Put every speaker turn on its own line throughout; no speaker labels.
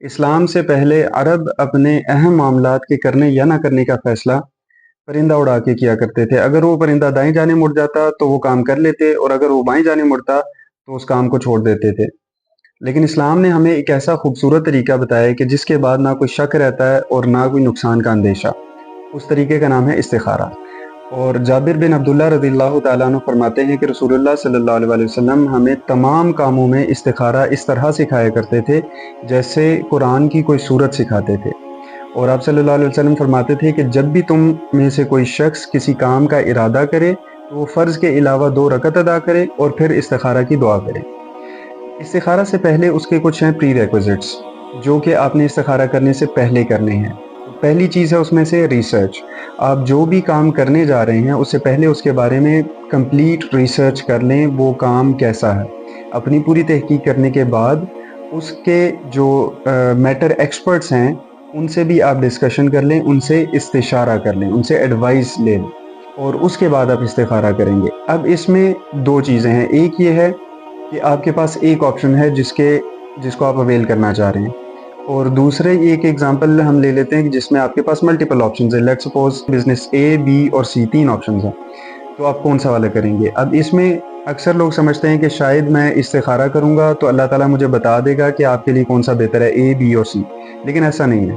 اسلام سے پہلے عرب اپنے اہم معاملات کے کرنے یا نہ کرنے کا فیصلہ پرندہ اڑا کے کیا کرتے تھے۔ اگر وہ پرندہ دائیں جانے مڑ جاتا تو وہ کام کر لیتے، اور اگر وہ بائیں جانے مڑتا تو اس کام کو چھوڑ دیتے تھے۔ لیکن اسلام نے ہمیں ایک ایسا خوبصورت طریقہ بتایا ہے کہ جس کے بعد نہ کوئی شک رہتا ہے اور نہ کوئی نقصان کا اندیشہ۔ اس طریقے کا نام ہے استخارہ۔ اور جابر بن عبداللہ رضی اللہ تعالیٰ عنہ فرماتے ہیں کہ رسول اللہ صلی اللہ علیہ وسلم ہمیں تمام کاموں میں استخارہ اس طرح سکھایا کرتے تھے جیسے قرآن کی کوئی سورت سکھاتے تھے۔ اور آپ صلی اللہ علیہ وسلم فرماتے تھے کہ جب بھی تم میں سے کوئی شخص کسی کام کا ارادہ کرے تو وہ فرض کے علاوہ 2 رکعت ادا کرے اور پھر استخارہ کی دعا کرے۔ استخارہ سے پہلے اس کے کچھ ہیں پری ریکوزٹس جو کہ آپ نے استخارہ کرنے سے پہلے کرنے ہیں۔ پہلی چیز ہے اس میں سے ریسرچ۔ آپ جو بھی کام کرنے جا رہے ہیں اس سے پہلے اس کے بارے میں کمپلیٹ ریسرچ کر لیں، وہ کام کیسا ہے۔ اپنی پوری تحقیق کرنے کے بعد اس کے جو میٹر ایکسپرٹس ہیں ان سے بھی آپ ڈسکشن کر لیں، ان سے استشارہ کر لیں، ان سے ایڈوائس لے لیں، اور اس کے بعد آپ استخارہ کریں گے۔ اب اس میں 2 چیزیں ہیں۔ ایک یہ ہے کہ آپ کے پاس ایک آپشن ہے جس کو آپ اویل کرنا چاہ رہے ہیں، اور دوسرے ایک ایگزامپل ہم لے لیتے ہیں کہ جس میں آپ کے پاس ملٹیپل آپشنز ہیں۔ Let suppose business A, B اور سی 3 آپشنز ہیں، تو آپ کون سا والا کریں گے؟ اب اس میں اکثر لوگ سمجھتے ہیں کہ شاید میں استخارہ کروں گا تو اللہ تعالیٰ مجھے بتا دے گا کہ آپ کے لیے کون سا بہتر ہے، اے، بی اور سی، لیکن ایسا نہیں ہے۔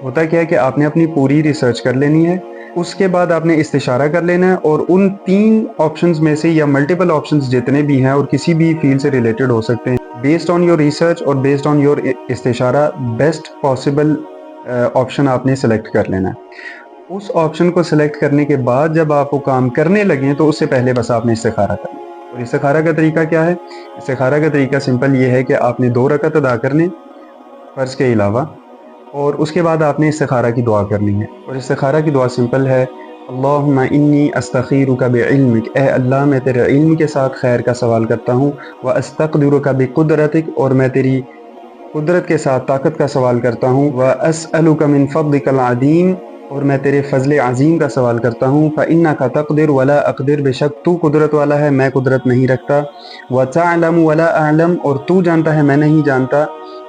ہوتا کیا ہے کہ آپ نے اپنی پوری ریسرچ کر لینی ہے، اس کے بعد آپ نے استشارہ کر لینا ہے، اور ان 3 آپشنز میں سے یا ملٹیپل آپشنز جتنے بھی ہیں اور کسی بھی فیلڈ سے ریلیٹڈ ہو سکتے ہیں، بیسڈ آن یور ریسرچ اور بیسڈ آن یور استشارہ بیسٹ پاسبل آپشن آپ نے سلیکٹ کر لینا ہے۔ اس آپشن کو سلیکٹ کرنے کے بعد جب آپ وہ کام کرنے لگیں تو اس سے پہلے بس آپ نے استخارہ کرنا ہے۔ اور استخارہ کا طریقہ کیا ہے؟ استخارہ کا طریقہ سمپل یہ ہے کہ آپ نے 2 رکعت ادا کرنے فرض کے علاوہ، اور اس کے بعد آپ نے استخارہ کی دعا کرنی ہے۔ اور استخارہ کی دعا سمپل ہے، اللہم انی استخیرک بعلمک، اے اللہ میں تیرے علم کے ساتھ خیر کا سوال کرتا ہوں، واستقدرک بقدرتک، اور میں تیری قدرت کے ساتھ طاقت کا سوال کرتا ہوں، واسألک من فضلک العظیم، اور میں تیرے فضل عظیم کا سوال کرتا ہوں، فإنک تقدر ولا اقدر، بے شک تو قدرت والا ہے میں قدرت نہیں رکھتا، وتعلم ولا اعلم، اور تو جانتا ہے میں نہیں جانتا،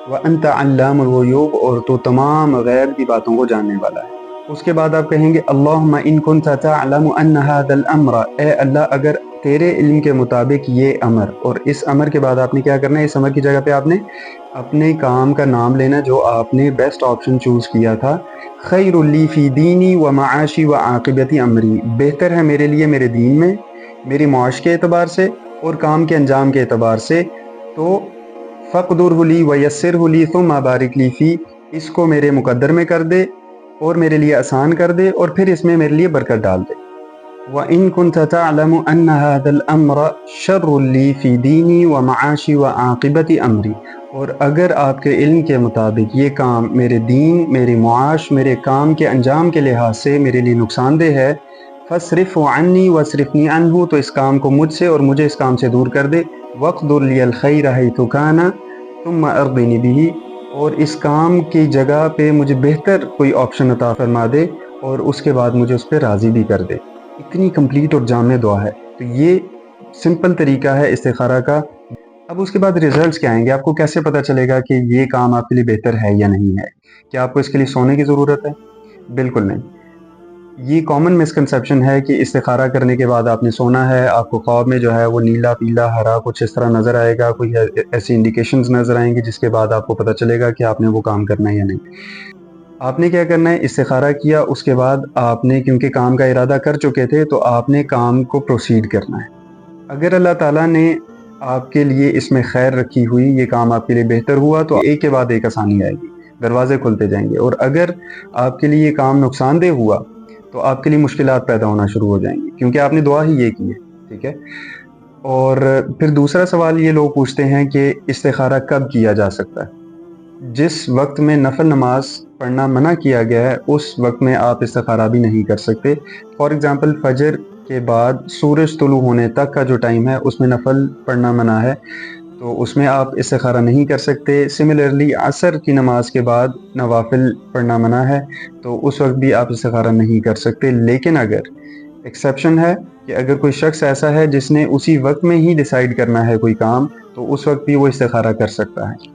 وانت علام الغیوب، اور تو تمام غیب کی باتوں کو جاننے والا ہے۔ اس کے بعد آپ کہیں گے اللہم ان کنت تعلم ان هذا الامر، اے اللہ اگر تیرے علم کے مطابق یہ امر، اور اس امر کے بعد آپ نے کیا کرنا ہے؟ اس امر کی جگہ پہ آپ نے اپنے کام کا نام لینا جو آپ نے بیسٹ آپشن چوز کیا تھا، خیر لی فی دینی و معاشی و عاقبت امری، بہتر ہے میرے لیے میرے دین میں، میری معاش کے اعتبار سے اور کام کے انجام کے اعتبار سے، تو فقدرہ لی ویسرہ لی ثم بارک لی فی، اس کو میرے مقدر میں کر دے اور میرے لیے آسان کر دے، اور پھر اس میں میرے لیے برکت ڈال دے۔ وَإِن كُنْتَ تَعْلَمُ أَنَّ هَذَا الْأَمْرَ شَرٌّ لِّي فِي دِينِي وَمَعَاشِي وَعَاقِبَةِ أَمْرِي، اور اگر آپ کے علم کے مطابق یہ کام میرے دین، میری معاش، میرے کام کے انجام کے لحاظ سے میرے لیے نقصان دہ ہے، فَاصْرِفْهُ عَنِّي وَاصْرِفْنِي عَنْهُ، تو اس کام کو مجھ سے اور مجھے اس کام سے دور کر دے، وَاقْدُرْ لِيَ الْخَيْرَ حَيْثُ كَانَ ثُمَّ أَرْضِنِي بِهِ، اور اس کام کی جگہ پہ مجھے بہتر کوئی آپشن عطا فرما دے اور اس کے بعد مجھے اس پہ راضی بھی کر دے۔ اتنی کمپلیٹ اور جامع دعا ہے۔ تو یہ سمپل طریقہ ہے استخارہ کا۔ اب اس کے بعد ریزلٹس کیا آئیں گے؟ آپ کو کیسے پتہ چلے گا کہ یہ کام آپ کے لیے بہتر ہے یا نہیں ہے؟ کیا آپ کو اس کے لیے سونے کی ضرورت ہے؟ بالکل نہیں۔ یہ کامن مسکنسیپشن ہے کہ استخارہ کرنے کے بعد آپ نے سونا ہے، آپ کو خواب میں جو ہے وہ نیلا، پیلا، ہرا کچھ اس طرح نظر آئے گا، کوئی ایسی انڈیکیشنز نظر آئیں گی جس کے بعد آپ کو پتہ چلے گا کہ آپ نے وہ کام کرنا ہے یا نہیں۔ آپ نے کیا کرنا ہے؟ استخارہ کیا، اس کے بعد آپ نے کیونکہ کام کا ارادہ کر چکے تھے تو آپ نے کام کو پروسیڈ کرنا ہے۔ اگر اللہ تعالیٰ نے آپ کے لیے اس میں خیر رکھی ہوئی، یہ کام آپ کے لیے بہتر ہوا، تو ایک کے بعد ایک آسانی آئے گی، دروازے کھلتے جائیں گے۔ اور اگر آپ کے لیے یہ کام نقصان دہ ہوا تو آپ کے لیے مشکلات پیدا ہونا شروع ہو جائیں گی، کیونکہ آپ نے دعا ہی یہ کی ہے، ٹھیک ہے۔ اور پھر دوسرا سوال یہ لوگ پوچھتے ہیں کہ استخارہ کب کیا جا سکتا ہے؟ جس وقت میں نفل نماز پڑھنا منع کیا گیا ہے اس وقت میں آپ استخارہ بھی نہیں کر سکتے۔ فار ایگزامپل فجر کے بعد سورج طلوع ہونے تک کا جو ٹائم ہے اس میں نفل پڑھنا منع ہے، تو اس میں آپ استخارہ نہیں کر سکتے۔ سملرلی عصر کی نماز کے بعد نوافل پڑھنا منع ہے، تو اس وقت بھی آپ استخارہ نہیں کر سکتے۔ لیکن اگر ایکسیپشن ہے کہ اگر کوئی شخص ایسا ہے جس نے اسی وقت میں ہی ڈیسائیڈ کرنا ہے کوئی کام، تو اس وقت بھی وہ استخارہ کر سکتا ہے۔